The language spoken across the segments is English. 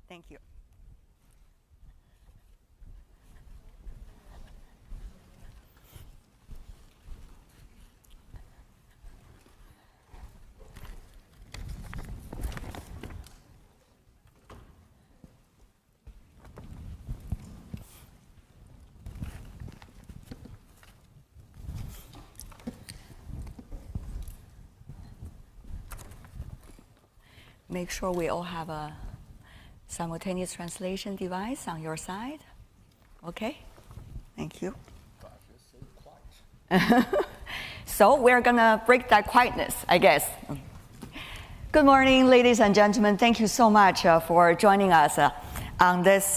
Thank you. Make sure we all have a simultaneous translation device on your side. Okay, thank you. So we're gonna break that quietness, I guess. Good morning, ladies and gentlemen. Thank you so much for joining us on this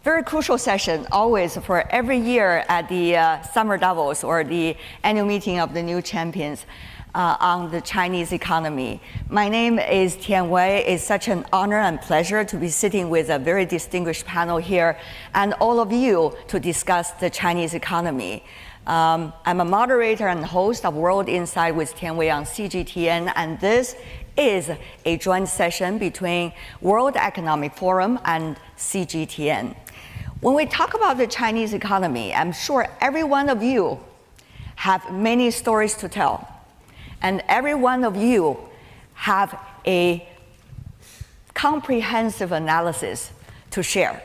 very crucial session, always for every year at the Summer Davos or the annual meeting of the new champions on the Chinese economy. My name is Tian Wei. It's such an honor and pleasure to be sitting with a very distinguished panel here and all of you to discuss the Chinese economy. I'm a moderator and host of World Insight with Tian Wei on CGTN, and this is a joint session between World Economic Forum and CGTN. When we talk about the Chinese economy, I'm sure every one of you have many stories to tell. And every one of you have a comprehensive analysis to share.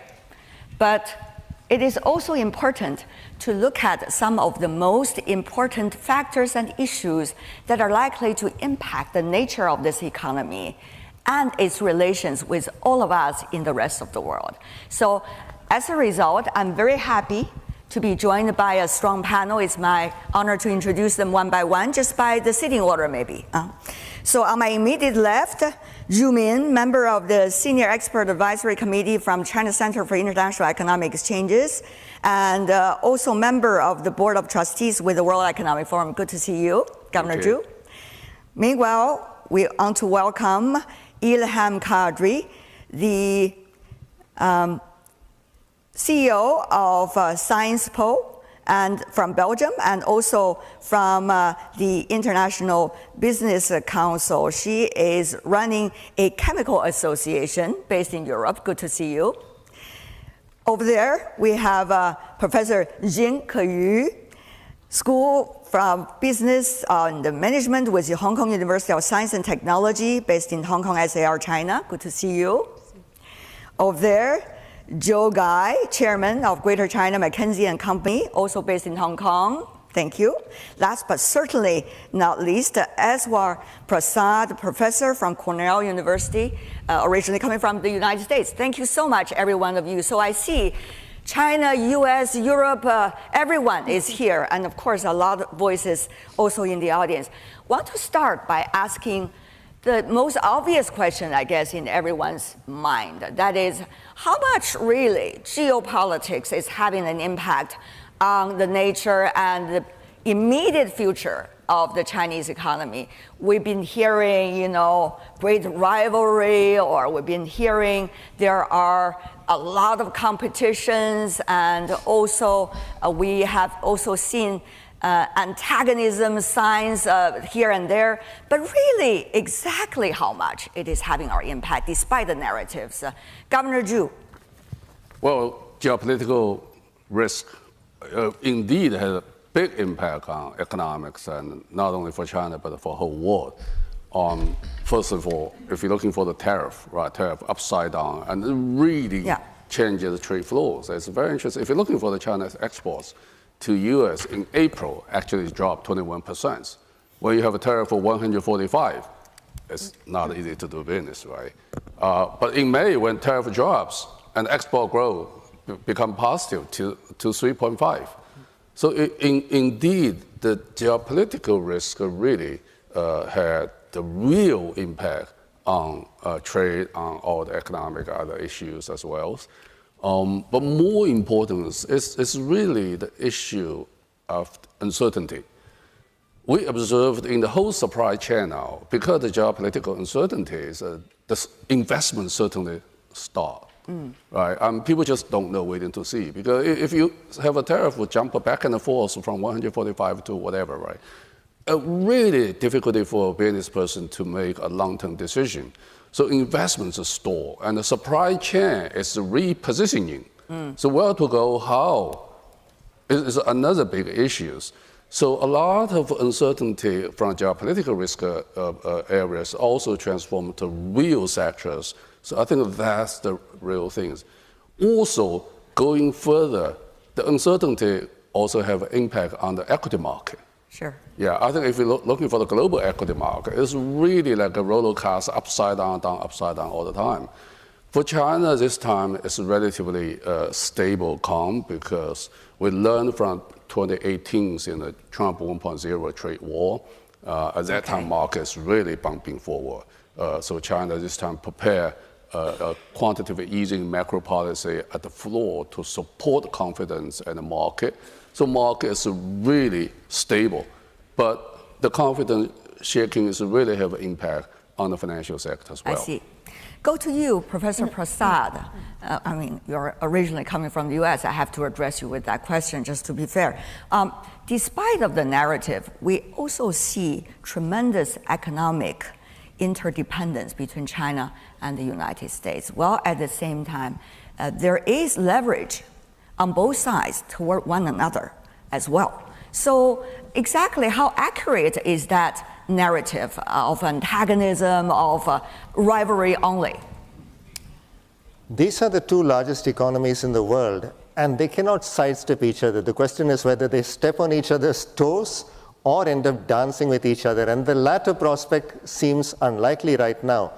But it is also important to look at some of the most important factors and issues that are likely to impact the nature of this economy and its relations with all of us in the rest of the world. So as a result, I'm very happy to be joined by a strong panel. It's my honor to introduce them one by one, just by the sitting order maybe. So on my immediate left, Zhu Min, member of the Senior Expert Advisory Committee from China Center for International Economic Exchanges, and also member of the Board of Trustees with the World Economic Forum. Good to see you, Governor Zhu. Meanwhile, we want to welcome Ilham Kadri, the CEO of SciencePo and from Belgium, and also from the International Business Council. She is running a chemical association based in Europe. Good to see you. Over there, we have Professor Jin Keyu, School from Business and Management with the Hong Kong University of Science and Technology, based in Hong Kong, SAR, China. Good to see you. Over there, Joe Guy, Chairman of Greater China Mackenzie and Company, also based in Hong Kong. Thank you. Last but certainly not least, Eswar Prasad, Professor from Cornell University, originally coming from the United States. Thank you so much, every one of you. So I see China, US, Europe, everyone is here. And of course, a lot of voices also in the audience. Want to start by asking the most obvious question, I guess, in everyone's mind. That is, how much really geopolitics is having an impact on the nature and the immediate future of the Chinese economy? We've been hearing, great rivalry, or we've been hearing there are a lot of competitions, and also we have also seen antagonism signs here and there, but really exactly how much it is having our impact despite the narratives. Governor Zhu. Well, geopolitical risk indeed has a big impact on economics, and not only for China, but for the whole world. First of all, if you're looking for the tariff, right, tariff upside down, and it really changes trade flows. It's very interesting. If you're looking for the China's exports to US in April, actually dropped 21%. When you have a tariff of 145, it's not easy to do business, right? But in May, when tariff drops and export growth become positive to 3.5. So indeed, the geopolitical risk really had the real impact on trade, on all the economic other issues as well. But more important is really the issue of uncertainty. We observed in the whole supply chain now, because the geopolitical uncertainties, the investment certainly stopped, right? People just don't know, waiting to see. Because if you have a tariff will jump back and forth from 145 to whatever, right? A really difficulty for a business person to make a long-term decision. So investments are stalled, and the supply chain is repositioning. So where to go, how, is another big issue. So a lot of uncertainty from geopolitical risk areas also transform to real sectors. So I think that's the real things. Also, going further, the uncertainty also have an impact on the equity market. Sure. Yeah, I think if you're looking for the global equity market, it's really like a roller coaster, upside down, upside down all the time. For China, this time it's relatively stable, calm, because we learned from 2018 in the Trump 1.0 trade war. At that time, markets really bumping forward. So China this time prepare a quantitative easing macro policy at the floor to support confidence in the market. So market is really stable, but the confidence shaking is really have an impact on the financial sector as well. I see. Go to you, Professor Prasad. I mean, you're originally coming from the US. I have to address you with that question, just to be fair. Despite of the narrative, we also see tremendous economic interdependence between China and the United States, while at the same time, there is leverage on both sides toward one another as well. So exactly how accurate is that narrative of antagonism, of rivalry only? These are the two largest economies in the world, and they cannot sidestep each other. The question is whether they step on each other's toes or end up dancing with each other, and the latter prospect seems unlikely right now.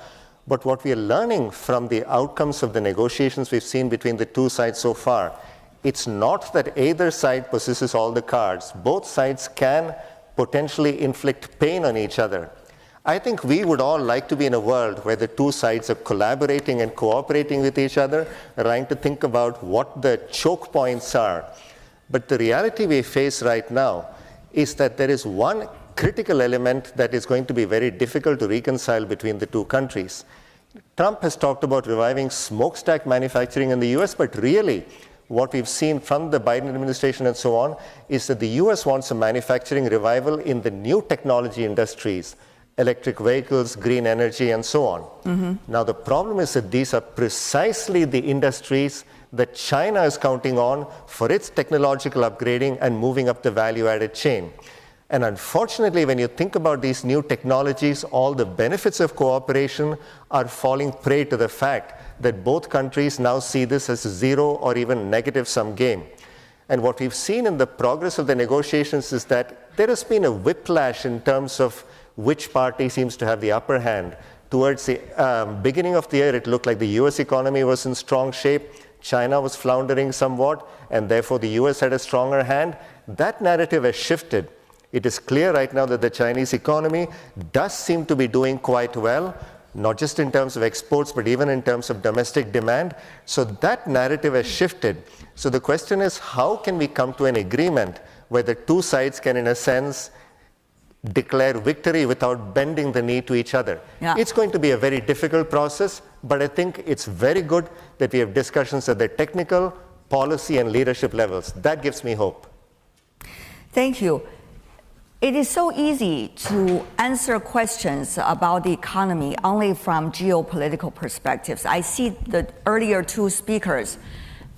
But what we are learning from the outcomes of the negotiations we've seen between the two sides so far, it's not that either side possesses all the cards. Both sides can potentially inflict pain on each other. I think we would all like to be in a world where the two sides are collaborating and cooperating with each other, trying to think about what the choke points are. But the reality we face right now is that there is one critical element that is going to be very difficult to reconcile between the two countries. Trump has talked about reviving smokestack manufacturing in the US, but really, what we've seen from the Biden administration and so on is that the US wants a manufacturing revival in the new technology industries, electric vehicles, green energy, and so on. Now, the problem is that these are precisely the industries that China is counting on for its technological upgrading and moving up the value-added chain. And unfortunately, when you think about these new technologies, all the benefits of cooperation are falling prey to the fact that both countries now see this as a zero or even negative-sum game. And what we've seen in the progress of the negotiations is that there has been a whiplash in terms of which party seems to have the upper hand. Towards the beginning of the year, it looked like the US economy was in strong shape, China was floundering somewhat, and therefore the US had a stronger hand. That narrative has shifted. It is clear right now that the Chinese economy does seem to be doing quite well, not just in terms of exports, but even in terms of domestic demand. So that narrative has shifted. So the question is, how can we come to an agreement where the two sides can, in a sense, declare victory without bending the knee to each other? Yeah. It's going to be a very difficult process, but I think it's very good that we have discussions at the technical, policy, and leadership levels. That gives me hope. Thank you. It is so easy to answer questions about the economy only from geopolitical perspectives. I see the earlier two speakers'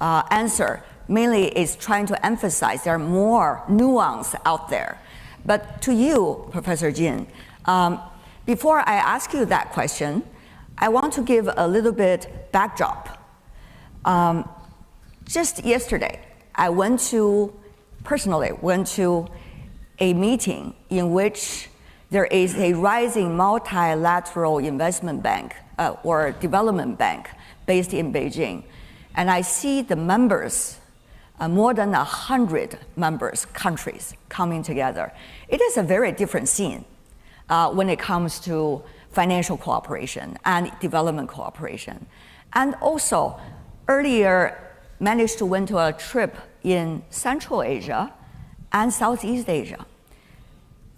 answer mainly is trying to emphasize there are more nuance out there. But to you, Professor Jin, before I ask you that question, I want to give a little bit backdrop. Just yesterday, I personally went to a meeting in which there is a rising multilateral investment bank or development bank based in Beijing. And I see the members, more than 100 countries coming together. It is a very different scene when it comes to financial cooperation and development cooperation. And also, earlier managed to went to a trip in Central Asia and Southeast Asia.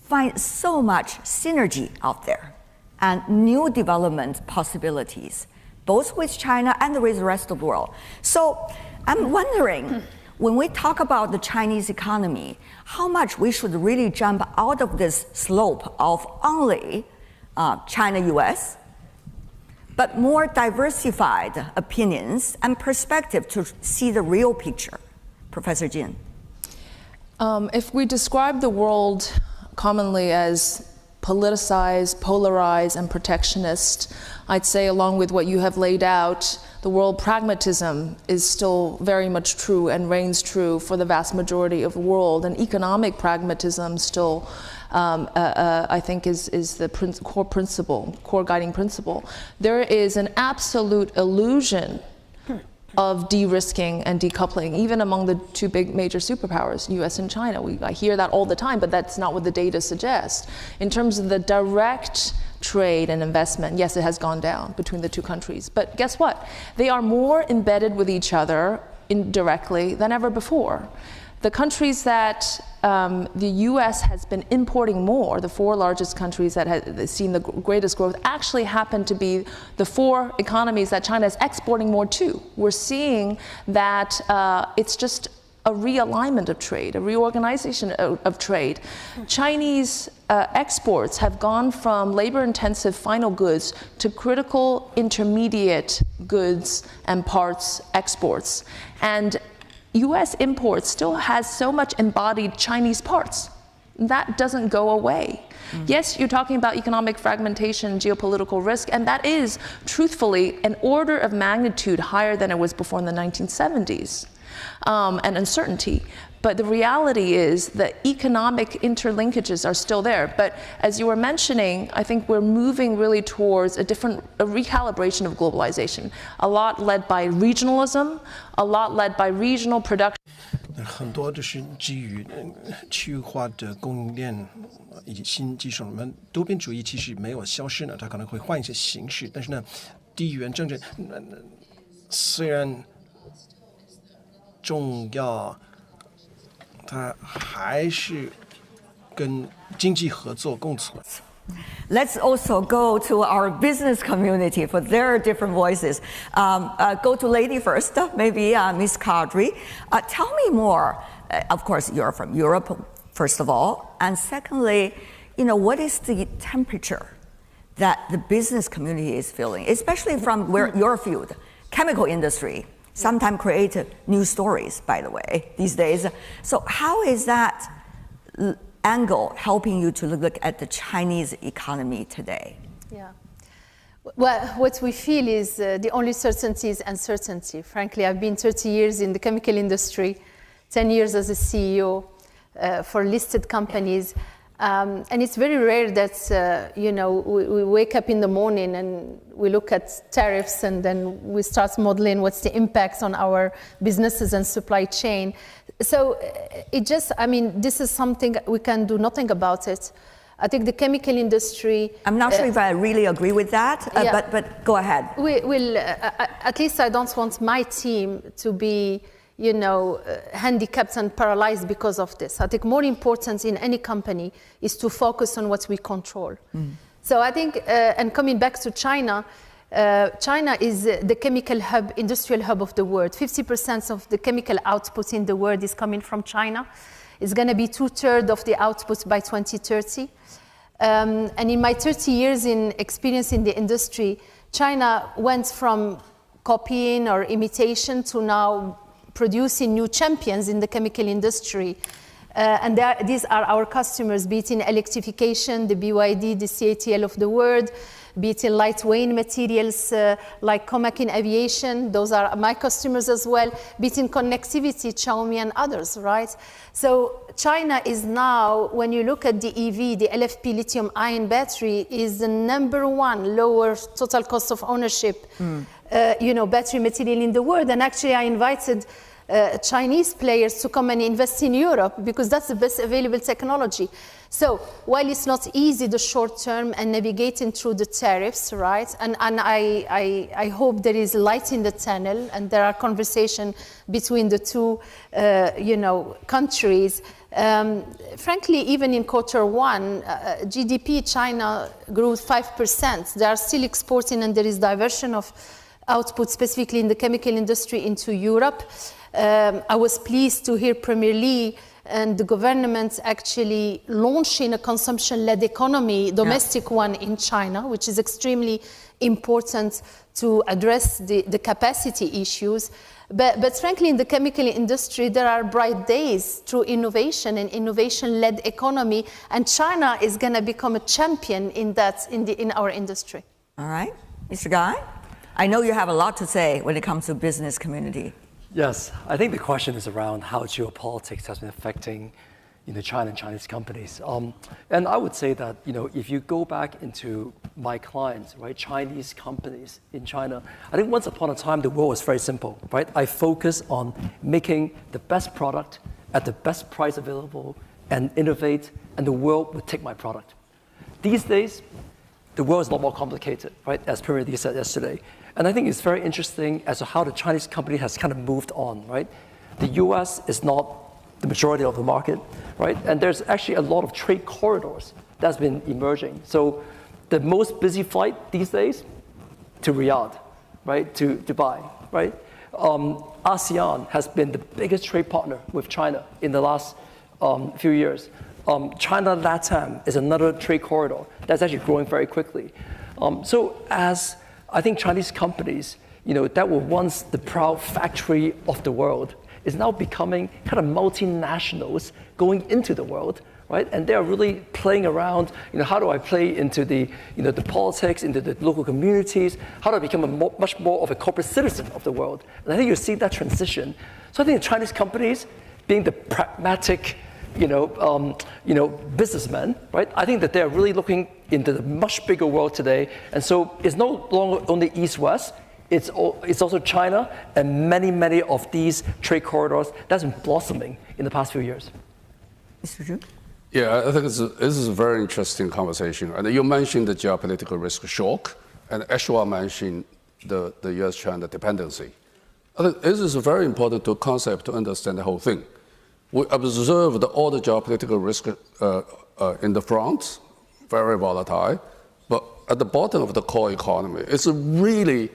Find so much synergy out there and new development possibilities, both with China and with the rest of the world. So I'm wondering, when we talk about the Chinese economy, how much we should really jump out of this slope of only China-US, but more diversified opinions and perspective to see the real picture. Professor Jin. If we describe the world commonly as politicized, polarized, and protectionist, I'd say along with what you have laid out, the world pragmatism is still very much true and reigns true for the vast majority of the world, and economic pragmatism still I think is the core guiding principle. There is an absolute illusion of de-risking and decoupling, even among the two big major superpowers, US and China. I hear that all the time, but that's not what the data suggests. In terms of the direct trade and investment, yes, it has gone down between the two countries. But guess what? They are more embedded with each other indirectly than ever before. The countries that the US has been importing more, the four largest countries that have seen the greatest growth, actually happen to be the four economies that China is exporting more to. We're seeing that it's just a realignment of trade, a reorganization of trade. Chinese exports have gone from labor-intensive final goods to critical intermediate goods and parts exports. And US imports still has so much embodied Chinese parts. That doesn't go away. Yes, you're talking about economic fragmentation, geopolitical risk, and that is, truthfully, an order of magnitude higher than it was before in the 1970s, and uncertainty. But the reality is that economic interlinkages are still there. But as you were mentioning, I think we're moving really towards a recalibration of globalization. A lot led by regionalism, a lot led by regional production. 很多就是基于区域化的供应链以及新技术，多边主义其实没有消失呢，它可能会换一些形式，但是呢，地缘政治虽然重要。它还是跟经济合作共存。Let's also go to our business community for their different voices. Go to lady first, maybe Ms. Kadri. Tell me more. Of course, you're from Europe, first of all, and secondly, what is the temperature that the business community is feeling, especially from where your field, chemical industry. Sometimes create new stories, by the way, these days. So how is that angle helping you to look at the Chinese economy today? Yeah. Well, what we feel is the only certainty is uncertainty. Frankly, I've been 30 years in the chemical industry, 10 years as a CEO for listed companies. And it's very rare that, we wake up in the morning and we look at tariffs and then we start modeling what's the impact on our businesses and supply chain. So this is something we can do nothing about it. I think the chemical industry... I'm not sure if I really agree with that, yeah. but go ahead. We will, at least I don't want my team to be handicapped and paralyzed because of this. I think more important in any company is to focus on what we control. So I think, and coming back to China, China is the chemical hub, industrial hub of the world. 50% of the chemical output in the world is coming from China. It's going to be 2/3 of the output by 2030. And in my 30 years in experience in the industry, China went from copying or imitation to now producing new champions in the chemical industry. And these are our customers, be it in electrification, the BYD, the CATL of the world, be it in lightweight materials like Comac in aviation, those are my customers as well, be it in connectivity, Xiaomi and others, right? So China is now, when you look at the EV, the LFP lithium-ion battery is the #1 lower total cost of ownership battery material in the world. And actually I invited Chinese players to come and invest in Europe because that's the best available technology. So while it's not easy the short term and navigating through the tariffs, right? And I hope there is light in the tunnel and there are conversations between the two countries. Frankly, even in Q1, GDP China grew 5%. They are still exporting and there is diversion of output, specifically in the chemical industry, into Europe. I was pleased to hear Premier Li and the government actually launching a consumption-led economy, domestic one in China, which is extremely important to address the capacity issues. But frankly, in the chemical industry, there are bright days through innovation and innovation-led economy, and China is going to become a champion in that in our industry. All right, Mr. Guy, I know you have a lot to say when it comes to business community. Yes, I think the question is around how geopolitics has been affecting China and Chinese companies. And I would say that if you go back into my clients, right, Chinese companies in China, I think once upon a time the world was very simple, right? I focus on making the best product at the best price available and innovate, and the world would take my product. These days, the world is a lot more complicated, right? As Premier said yesterday. And I think it's very interesting as to how the Chinese company has kind of moved on, right? The US is not the majority of the market, right? And there's actually a lot of trade corridors that's been emerging. So the most busy flight these days, to Riyadh, right? To Dubai, right? ASEAN has been the biggest trade partner with China in the last few years. China LATAM is another trade corridor that's actually growing very quickly. So as I think Chinese companies, that were once the proud factory of the world, is now becoming kind of multinationals going into the world, right? And they're really playing around, how do I play into the politics, into the local communities? How do I become much more of a corporate citizen of the world? And I think you see that transition. So I think the Chinese companies, being the pragmatic, businessmen, right? I think that they're really looking into the much bigger world today. And so it's no longer only East-West, it's also China and many, many of these trade corridors that's been blossoming in the past few years. Mr. Zhu? Yeah, I think this is a very interesting conversation. And you mentioned the geopolitical risk shock, and Ashwa mentioned the US-China dependency. I think this is very important concept to understand the whole thing. We observed all the geopolitical risk in the front, very volatile, but at the bottom of the core economy, it's really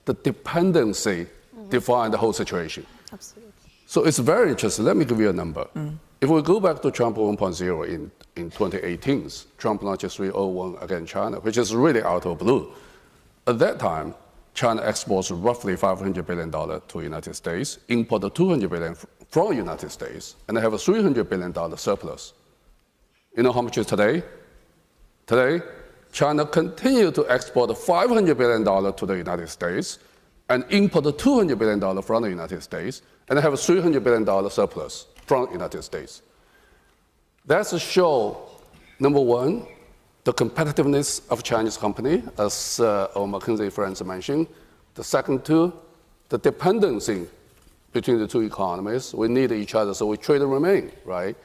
the dependency define the whole situation. Absolutely. So it's very interesting. Let me give you a number. If we go back to Trump 1.0 in 2018, Trump launched 301 against China, which is really out of blue. At that time, China exports roughly $500 billion to the United States, import $200 billion from the United States, and they have a $300 billion surplus. You know how much is today? Today, China continues to export $500 billion to the United States and import $200 billion from the United States, and they have a $300 billion surplus from the United States. That's to show, number one, the competitiveness of Chinese company, as our McKinsey friends mentioned. The second two, the dependency between the two economies. We need each other, so we trade and remain, right?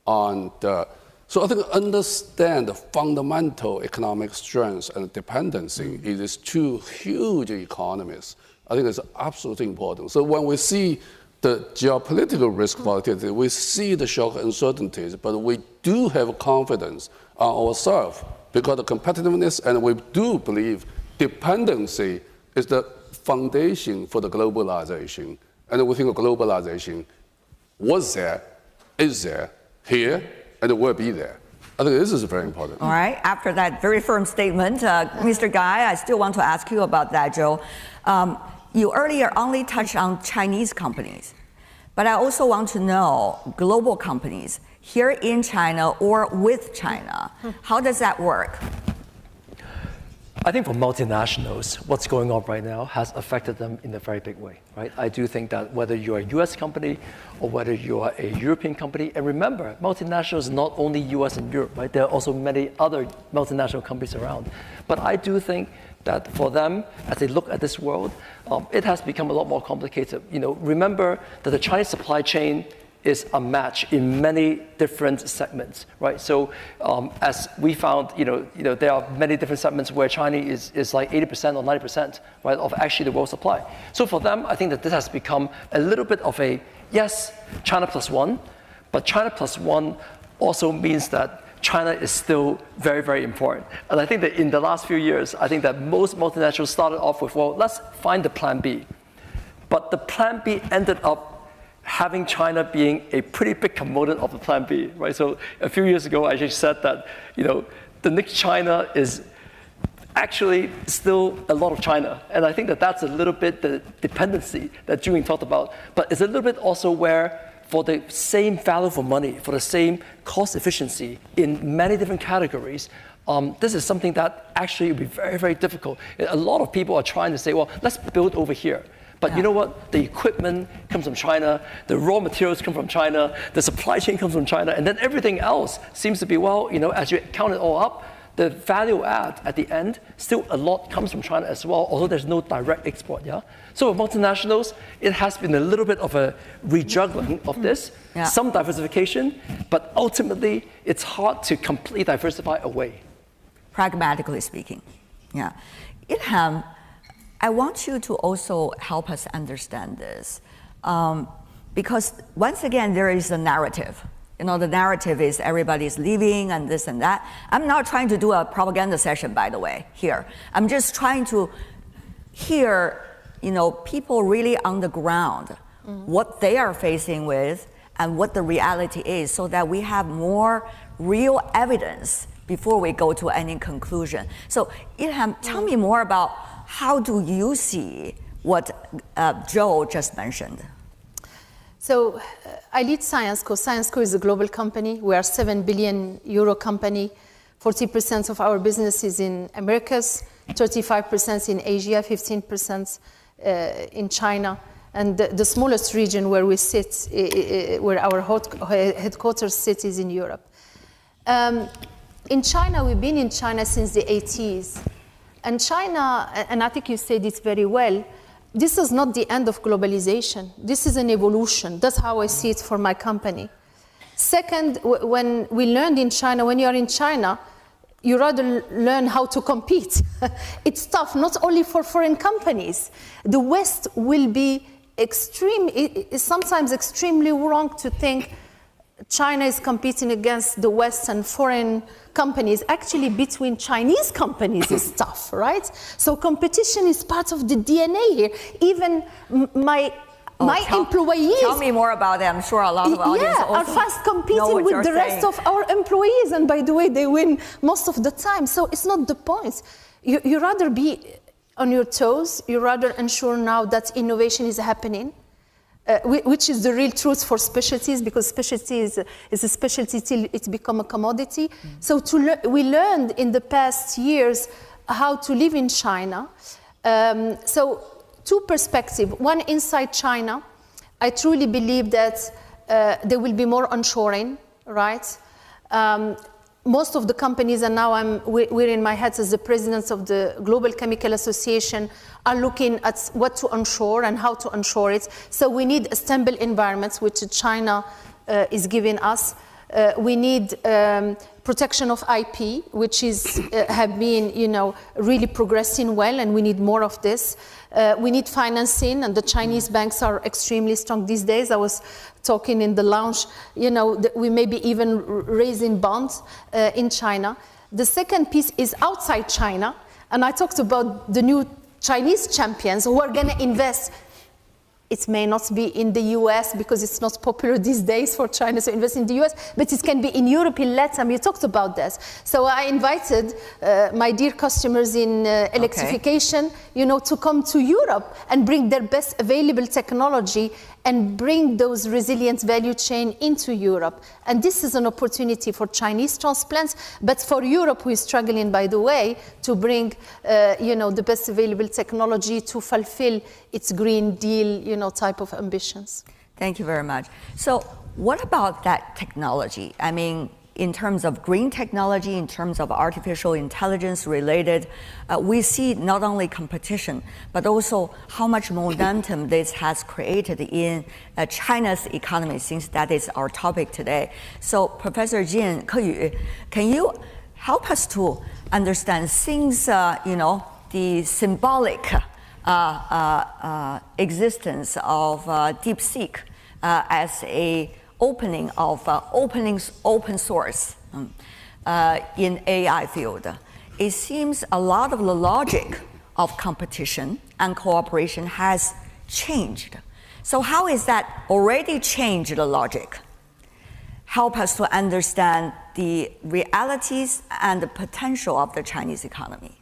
And so I think understand the fundamental economic strengths and dependency in these two huge economies. I think it's absolutely important. So when we see the geopolitical risk volatility, we see the shock uncertainties, but we do have confidence on ourselves because of competitiveness, and we do believe dependency is the foundation for the globalization. And we think globalization was there, is there, here, and it will be there. I think this is very important. All right, after that very firm statement, Mr. Guy, I still want to ask you about that, Joe. You earlier only touched on Chinese companies, but I also want to know global companies here in China or with China. How does that work? I think for multinationals, what's going on right now has affected them in a very big way, right? I do think that whether you're a US company or whether you're a European company, and remember, multinationals not only US and Europe, right? There are also many other multinational companies around. But I do think that for them, as they look at this world, it has become a lot more complicated. Remember that the Chinese supply chain is unmatched in many different segments, right? So as we found, there are many different segments where China is like 80% or 90%, right, of actually the world supply. So for them, I think that this has become a little bit of a, yes, China plus one, but China plus one also means that China is still very, very important. And I think that in the last few years, I think that most multinationals started off with, well, let's find the plan B. But the plan B ended up having China being a pretty big component of the plan B, right? So a few years ago, I just said that, the next China is actually still a lot of China. And I think that that's a little bit the dependency that Julian talked about. But it's a little bit also where for the same value for money, for the same cost efficiency in many different categories, this is something that actually will be very, very difficult. A lot of people are trying to say, well, let's build over here. But you know what? The equipment comes from China, the raw materials come from China, the supply chain comes from China, and then everything else seems to be, well, as you count it all up, the value add at the end, still a lot comes from China as well, although there's no direct export, yeah? So with multinationals, it has been a little bit of a rejuggling of this, some diversification, but ultimately, it's hard to completely diversify away. Pragmatically speaking, yeah. Ilham, I want you to also help us understand this, because once again, there is a narrative. The narrative is everybody's leaving and this and that. I'm not trying to do a propaganda session, by the way, here. I'm just trying to hear, people really on the ground, what they are facing with and what the reality is, so that we have more real evidence before we go to any conclusion. So Ilham, tell me more about how do you see what Joe just mentioned? So I lead ScienceCo. ScienceCo is a global company. We are a 7 billion euro company. 40% of our business is in Americas, 35% in Asia, 15% in China. And the smallest region where we sit, where our headquarters sit, is in Europe. In China, we've been in China since the 80s. And China, and I think you said it very well, this is not the end of globalization. This is an evolution. That's how I see it for my company. Second, when we learned in China, when you are in China, you rather learn how to compete. It's tough, not only for foreign companies. The West will be it's sometimes extremely wrong to think China is competing against the West and foreign companies. Actually, between Chinese companies is tough, right? So competition is part of the DNA here. Even my employees. Tell me more about them. I'm sure a lot of audience are fast competing with the rest of our employees. And by the way, they win most of the time. So it's not the point. You rather be on your toes. You rather ensure now that innovation is happening. Which is the real truth for specialties, because specialty is a specialty till it becomes a commodity. So we learned in the past years how to live in China. So two perspectives. One, inside China, I truly believe that there will be more onshoring, right? Most of the companies, and now we're in my head as the president of the Global Chemical Association, are looking at what to onshore and how to onshore it. So we need stable environments, which China is giving us. We need protection of IP, which have been, really progressing well, and we need more of this. We need financing, and the Chinese banks are extremely strong these days. I was talking in the lounge, we may be even raising bonds in China. The second piece is outside China, and I talked about the new Chinese champions who are going to invest. It may not be in the US because it's not popular these days for China to invest in the US, but it can be in Europe, in Latin. You talked about this. So I invited my dear customers in electrification, to come to Europe and bring their best available technology and bring those resilient value chain into Europe. And this is an opportunity for Chinese transplants, but for Europe, who is struggling, by the way, to bring, the best available technology to fulfill its Green Deal, type of ambitions. Thank you very much. So what about that technology? I mean, in terms of green technology, in terms of artificial intelligence related, we see not only competition, but also how much momentum this has created in China's economy, since that is our topic today. So Professor Jin, Ke Yu, can you help us to understand things, the symbolic existence of DeepSeek as a opening of open source in AI field. It seems a lot of the logic of competition and cooperation has changed. So how is that already changed the logic? Help us to understand the realities and the potential of the Chinese economy.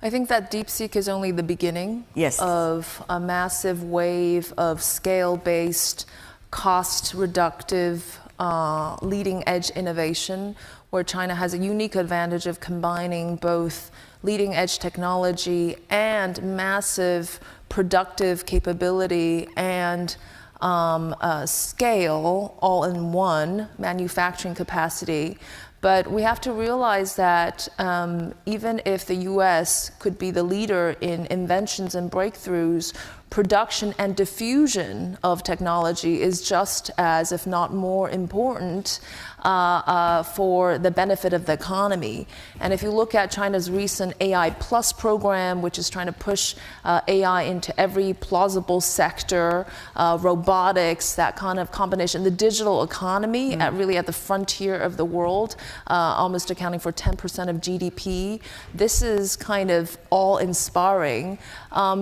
I think that DeepSeek is only the beginning Yes. of a massive wave of scale-based, cost-reductive, leading-edge innovation, where China has a unique advantage of combining both leading-edge technology and massive productive capability and scale all in one, manufacturing capacity. But we have to realize that even if the US could be the leader in inventions and breakthroughs, production and diffusion of technology is just as, if not more important, for the benefit of the economy. And if you look at China's recent AI Plus program, which is trying to push AI into every plausible sector, robotics, that kind of combination, the digital economy really at the frontier of the world, almost accounting for 10% of GDP. This is kind of all-inspiring.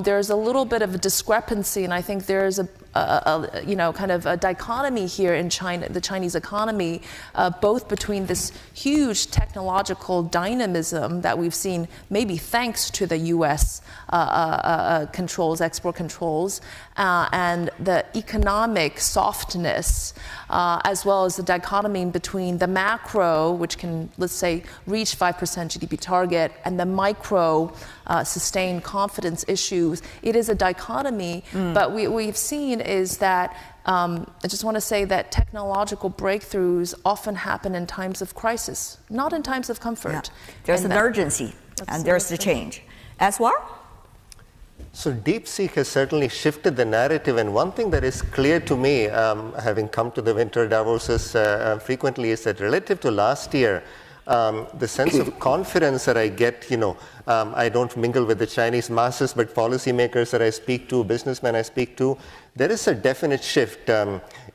There's a little bit of a discrepancy, and I think there's a kind of a dichotomy here in China, the Chinese economy, both between this huge technological dynamism that we've seen, maybe thanks to the U.S. Controls, export controls, and the economic softness, as well as the dichotomy between the macro, which can, let's say, reach 5% GDP target, and the micro sustained confidence issues. It is a dichotomy, but we've seen is that I just want to say that technological breakthroughs often happen in times of crisis, not in times of comfort. Yeah. There's an urgency, and there's the change. Aswar? So DeepSeek has certainly shifted the narrative, and one thing that is clear to me, having come to the winter Davoses frequently, is that relative to last year, the sense of confidence that I get, I don't mingle with the Chinese masses, but policymakers that I speak to, businessmen I speak to, there is a definite shift.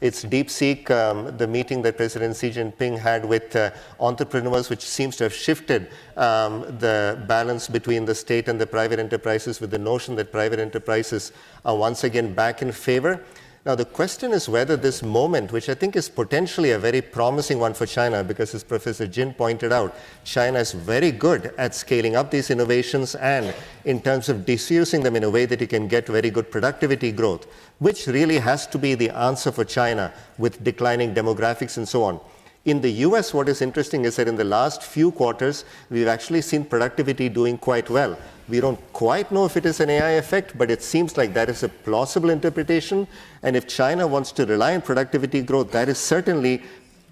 It's DeepSeek, the meeting that President Xi Jinping had with entrepreneurs, which seems to have shifted the balance between the state and the private enterprises, with the notion that private enterprises are once again back in favor. Now, the question is whether this moment, which I think is potentially a very promising one for China, because as Professor Jin pointed out, China is very good at scaling up these innovations and in terms of diffusing them in a way that you can get very good productivity growth, which really has to be the answer for China with declining demographics and so on. In the US, what is interesting is that in the last few quarters, we've actually seen productivity doing quite well. We don't quite know if it is an AI effect, but it seems like that is a plausible interpretation. And if China wants to rely on productivity growth, that is certainly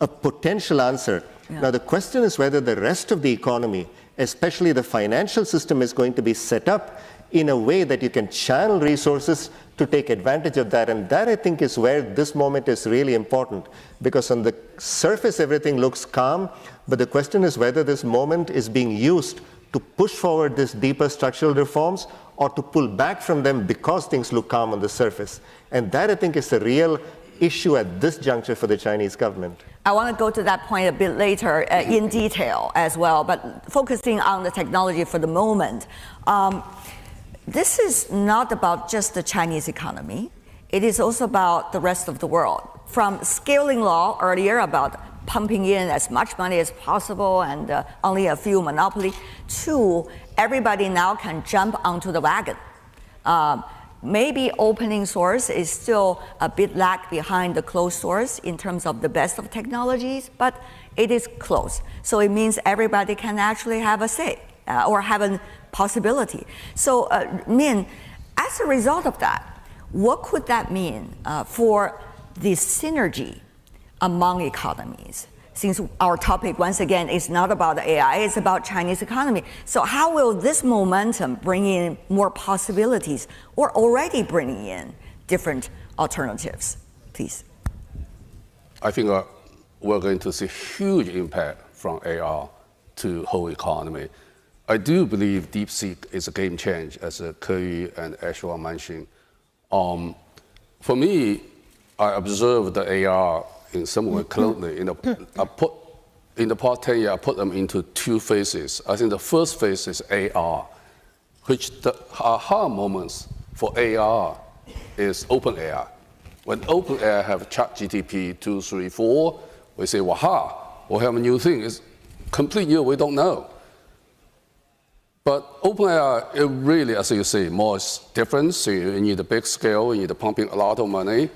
a potential answer. Yeah. Now, the question is whether the rest of the economy, especially the financial system, is going to be set up in a way that you can channel resources to take advantage of that. And that, I think, is where this moment is really important, because on the surface, everything looks calm, but the question is whether this moment is being used to push forward these deeper structural reforms or to pull back from them because things look calm on the surface. And that, I think, is the real issue at this juncture for the Chinese government. I want to go to that point a bit later in detail as well, but focusing on the technology for the moment. This is not about just the Chinese economy. It is also about the rest of the world. From scaling law earlier about pumping in as much money as possible and only a few monopoly, to everybody now can jump onto the wagon. Maybe opening source is still a bit lag behind the closed source in terms of the best of technologies, but it is close. So it means everybody can actually have a say or have a possibility. So Min, as a result of that, what could that mean for the synergy among economies? Since our topic, once again, is not about AI, it's about Chinese economy. So how will this momentum bring in more possibilities or already bringing in different alternatives? Please. I think we're going to see huge impact from AI to whole economy. I do believe DeepSeek is a game changer, as Ke and Ashwar mentioned. For me, I observed the AI in some way closely. In the past 10 years, I put them into two phases. I think the first phase is AR, which the aha moments for AR is open AI. When OpenAI have ChatGPT 2, 3, 4, we say, waha, we have a new thing. It's complete new, we don't know. But OpenAI, it really, as you say, more different. So you need a big scale, you need pumping a lot of money.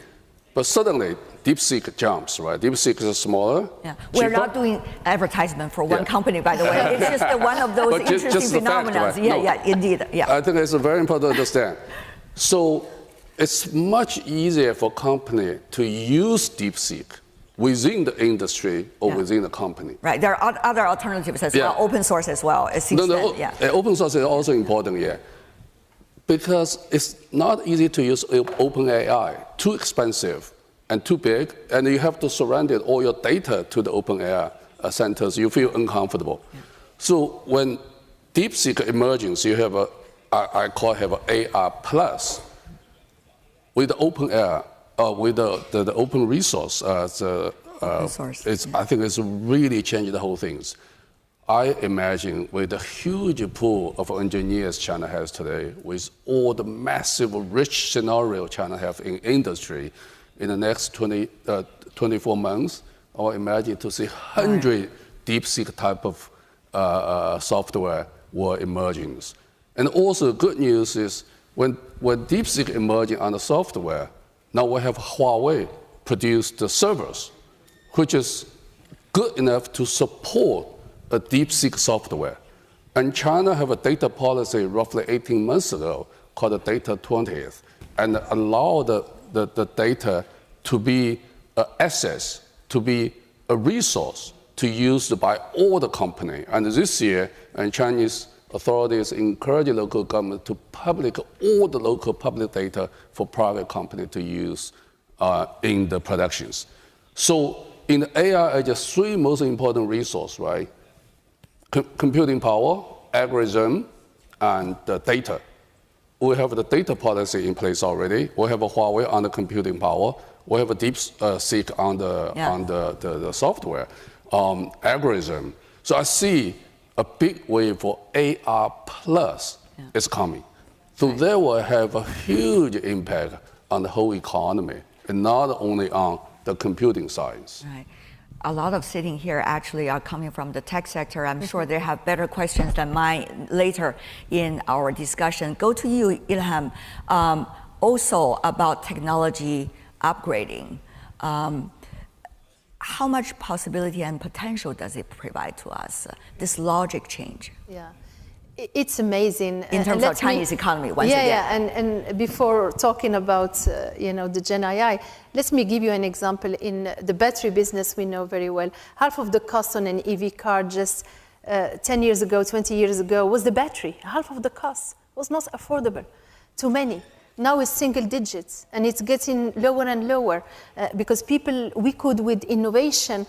But suddenly, DeepSeek jumps, right? DeepSeek is smaller. Yeah. We're not doing advertisement for one company, by the way. It's just one of those interesting phenomena. Right? Yeah, yeah, indeed. Yeah. I think it's very important to understand. So it's much easier for company to use DeepSeek within the industry or within the company. Right. There are other alternatives as well, open source as well. It seems open source is also important, because it's not easy to use OpenAI. Too expensive and too big, and you have to surrender all your data to the OpenAI centers. You feel uncomfortable. So when DeepSeek emerges, you have I call it an AI plus. With the OpenAI, with the open resource, open source. I think it's really changed the whole things. I imagine with the huge pool of engineers China has today, with all the massive rich scenario China have in industry, in the next 24 months, I imagine to see 100 DeepSeek type of software were emerging. And also good news is when DeepSeek emerging on the software, now we have Huawei produce the servers, which is good enough to support a DeepSeek software. And China have a data policy roughly 18 months ago called the Data 20th, and allow the data to be an asset, to be a resource to use by all the company. And this year, Chinese authorities encourage local government to public all the local public data for private company to use in the productions. So in AI, just three most important resources, right? Computing power, algorithm, and the data. We have the data policy in place already. We have a Huawei on the computing power. We have a DeepSeek on the software, algorithm. So I see a big wave for AI plus is coming. So that will have a huge impact on the whole economy, and not only on the computing science. Right. A lot of sitting here actually are coming from the tech sector. I'm sure they have better questions than mine later in our discussion. Go to you, Ilham, also about technology upgrading. How much possibility and potential does it provide to us, this logic change? Yeah, it's amazing. In terms of Chinese economy, once again. Yeah, and before talking about the Gen AI, let me give you an example. In the battery business, we know very well, half of the cost on an EV car just 10 years ago, 20 years ago, was the battery. Half of the cost was not affordable to many. Now it's single digits, and it's getting lower and lower because we could, with innovation,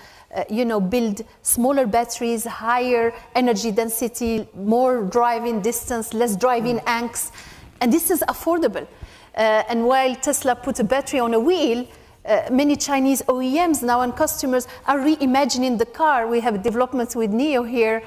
build smaller batteries, higher energy density, more driving distance, less driving angst, and this is affordable. And while Tesla put a battery on a wheel, many Chinese OEMs now and customers are reimagining the car. We have developments with NIO here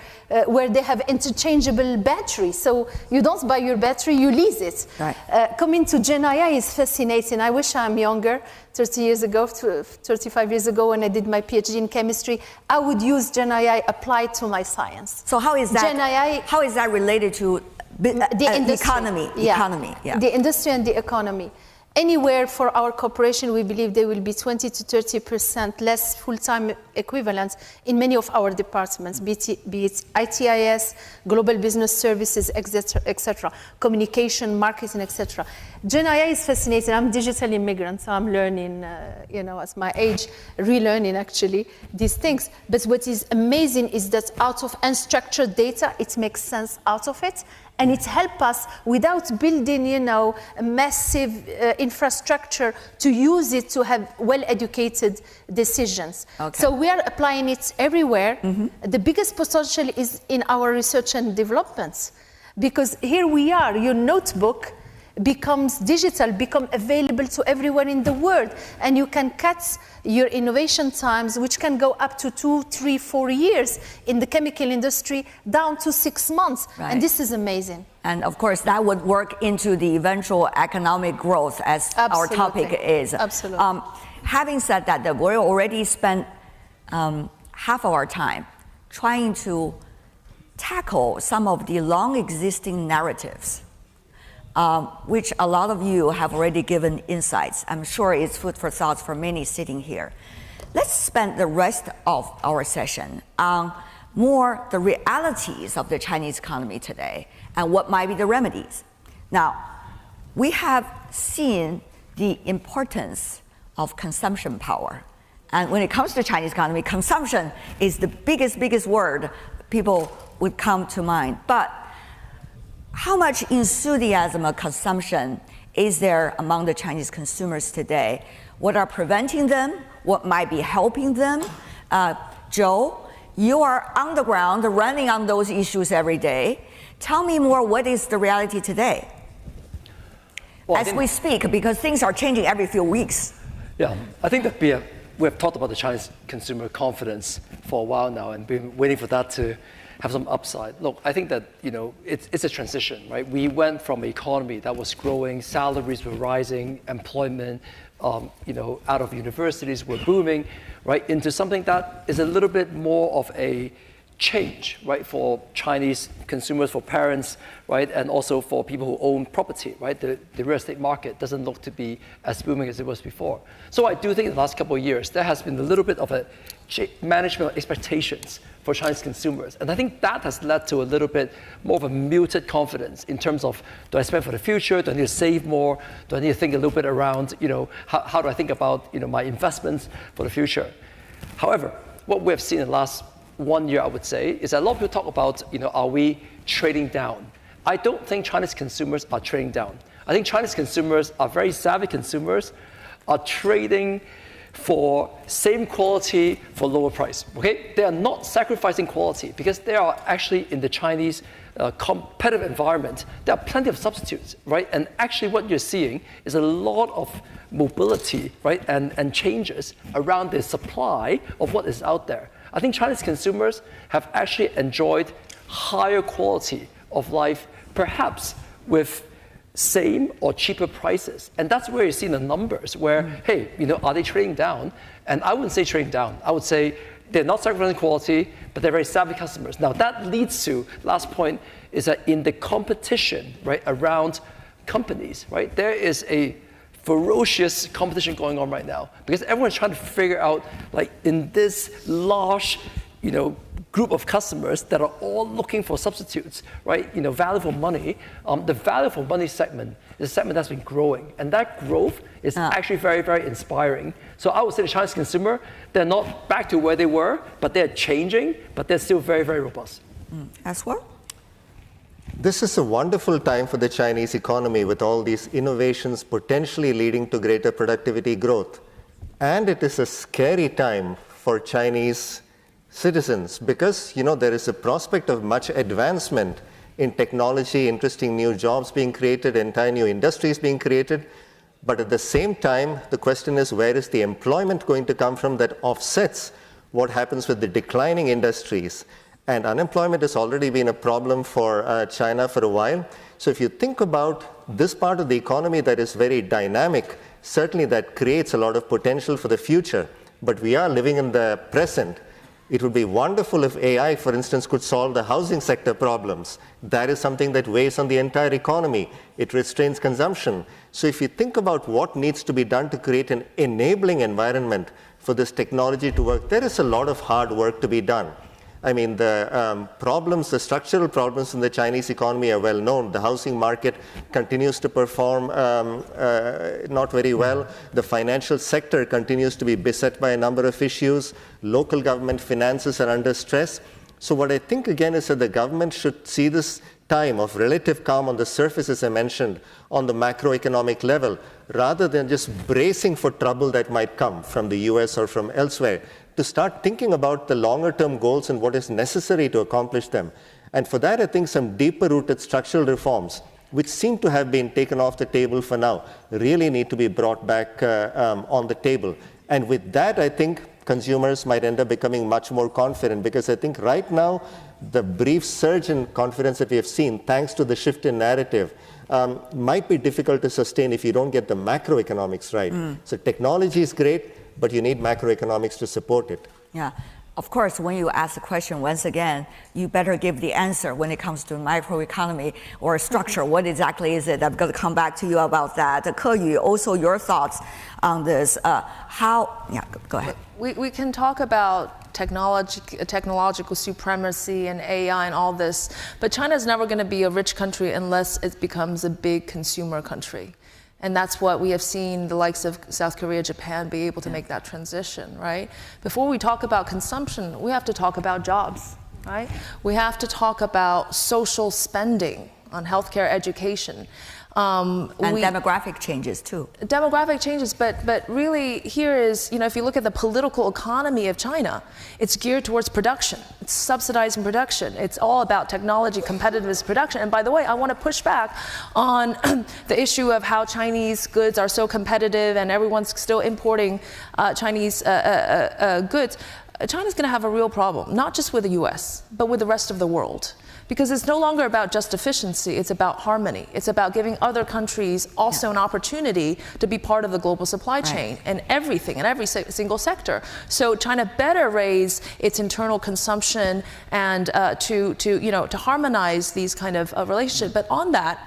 where they have interchangeable batteries. So you don't buy your battery, you lease it. Right. Coming to Gen AI is fascinating. I wish I'm younger. 35 years ago when I did my PhD in chemistry, I would use Gen AI applied to my science. So how is that, Gen AI, how is that related to the economy? The industry and the economy. Anywhere for our corporation, we believe there will be 20 to 30% less full-time equivalents in many of our departments, be it ITIS, global business services, etc., communication, marketing, etc. Gen AI is fascinating. I'm a digital immigrant, so I'm learning, at my age, relearning actually these things. But what is amazing is that out of unstructured data, it makes sense out of it. And it helps us without building, a massive infrastructure to use it to have well-educated decisions. Okay. So we are applying it everywhere. Mm-hmm. The biggest potential is in our research and development, because here we are. Your notebook becomes digital, become available to everyone in the world, and you can cut your innovation times, which can go up to 2, 3, 4 years in the chemical industry, down to 6 months. Right. And this is amazing. And of course, that would work into the eventual economic growth, as our topic is. Absolutely. Having said that, we already spent half of our time trying to tackle some of the long existing narratives, which a lot of you have already given insights. I'm sure it's food for thought for many sitting here. Let's spend the rest of our session on more the realities of the Chinese economy today and what might be the remedies. Now, we have seen the importance of consumption power. And when it comes to Chinese economy, consumption is the biggest word people would come to mind. But how much enthusiasm of consumption is there among the Chinese consumers today? What are preventing them? What might be helping them? Joe, you are on the ground running on those issues every day. Tell me more, what is the reality today? Well, as we speak, because things are changing every few weeks. Yeah, I think that we have talked about the Chinese consumer confidence for a while now and been waiting for that to have some upside. Look, I think that it's a transition, right? We went from an economy that was growing, salaries were rising, employment, out of universities were booming, right, into something that is a little bit more of a change, right, for Chinese consumers, for parents, right, and also for people who own property, right? The real estate market doesn't look to be as booming as it was before. So I do think in the last couple of years, there has been a little bit of a management of expectations for Chinese consumers. And I think that has led to a little bit more of a muted confidence in terms of, do I spend for the future? Do I need to save more? Do I need to think a little bit around, how do I think about, my investments for the future? However, what we have seen in the last 1 year, I would say, is that a lot of people talk about, are we trading down? I don't think Chinese consumers are trading down. I think Chinese consumers are very savvy consumers, are trading for same quality for lower price, okay? They are not sacrificing quality because they are actually in the Chinese competitive environment. There are plenty of substitutes, right? And actually what you're seeing is a lot of mobility, right? And changes around the supply of what is out there. I think Chinese consumers have actually enjoyed higher quality of life, perhaps with same or cheaper prices. And that's where you see the numbers where, hey, are they trading down? And I wouldn't say trading down. I would say they're not sacrificing quality, but they're very savvy customers. Now that leads to, last point, is that in the competition, right, around companies, right, there is a ferocious competition going on right now because everyone's trying to figure out, like, in this large, group of customers that are all looking for substitutes, right? Value for money. The value for money segment is a segment that's been growing, and that growth is actually very, very inspiring. So I would say the Chinese consumer, they're not back to where they were, but they're changing, but they're still very, very robust. As well? This is a wonderful time for the Chinese economy with all these innovations potentially leading to greater productivity growth. And it is a scary time for Chinese citizens because, there is a prospect of much advancement in technology, interesting new jobs being created, entire new industries being created. But at the same time, the question is, where is the employment going to come from that offsets what happens with the declining industries? And unemployment has already been a problem for China for a while. So if you think about this part of the economy that is very dynamic, certainly that creates a lot of potential for the future. But we are living in the present. It would be wonderful if AI, for instance, could solve the housing sector problems. That is something that weighs on the entire economy. It restrains consumption. So if you think about what needs to be done to create an enabling environment for this technology to work, there is a lot of hard work to be done. I mean, the structural problems in the Chinese economy are well known. The housing market continues to perform not very well. The financial sector continues to be beset by a number of issues. Local government finances are under stress. So what I think, again, is that the government should see this time of relative calm on the surface, as I mentioned, on the macroeconomic level, rather than just bracing for trouble that might come from the US or from elsewhere, to start thinking about the longer-term goals and what is necessary to accomplish them. And for that, I think some deeper-rooted structural reforms which seem to have been taken off the table for now, really need to be brought back on the table. And with that, I think consumers might end up becoming much more confident, because I think right now, the brief surge in confidence that we have seen, thanks to the shift in narrative, might be difficult to sustain if you don't get the macroeconomics right. So technology is great, but you need macroeconomics to support it. Yeah. Of course, when you ask the question, once again, you better give the answer when it comes to microeconomy or structure. What exactly is it? I'm going to come back to you about that. Ke Yu, also your thoughts on this. Go ahead. We can talk about technological supremacy and AI and all this, but China is never going to be a rich country unless it becomes a big consumer country. And that's what we have seen the likes of South Korea, Japan be able to make that transition, right? Before we talk about consumption, we have to talk about jobs, right? We have to talk about social spending on healthcare, education. And demographic changes too. Demographic changes, but really here is, if you look at the political economy of China, it's geared towards production. It's subsidizing production. It's all about technology, competitiveness, production. And by the way, I want to push back on the issue of how Chinese goods are so competitive and everyone's still importing Chinese goods. China's going to have a real problem, not just with the US, but with the rest of the world. Because it's no longer about just efficiency, it's about harmony. It's about giving other countries also an opportunity to be part of the global supply chain and everything, in every single sector. So China better raise its internal consumption and to harmonize these kind of relationships. But on that,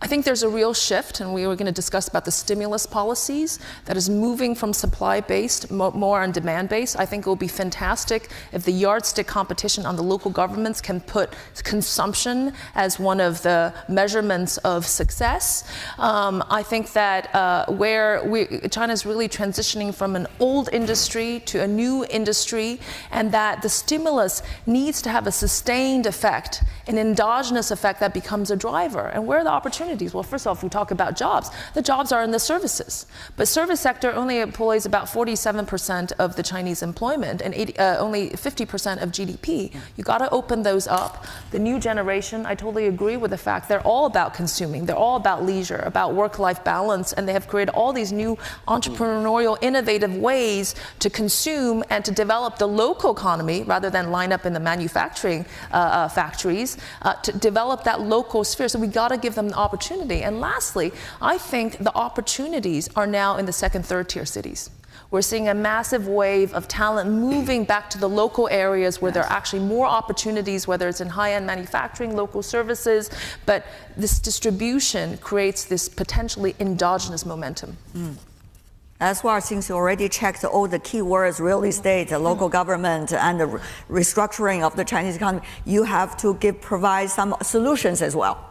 I think there's a real shift, and we were going to discuss about the stimulus policies that is moving from supply-based more on demand-based. I think it will be fantastic if the yardstick competition on the local governments can put consumption as one of the measurements of success. I think that where China is really transitioning from an old industry to a new industry, and that the stimulus needs to have a sustained effect, an endogenous effect that becomes a driver. And where are the opportunities? Well, first off, we talk about jobs. The jobs are in the services. But service sector only employs about 47% of the Chinese employment and only 50% of GDP. You got to open those up. The new generation, I totally agree with the fact they're all about consuming. They're all about leisure, about work-life balance, and they have created all these new entrepreneurial, innovative ways to consume and to develop the local economy rather than line up in the manufacturing factories, to develop that local sphere. So we got to give them the opportunity. And lastly, I think the opportunities are now in the second, third tier cities. We're seeing a massive wave of talent moving back to the local areas where there are actually more opportunities, whether it's in high-end manufacturing, local services, but this distribution creates this potentially endogenous momentum. As well, since you already checked all the keywords, real estate, local government, and the restructuring of the Chinese economy, you have to provide some solutions as well.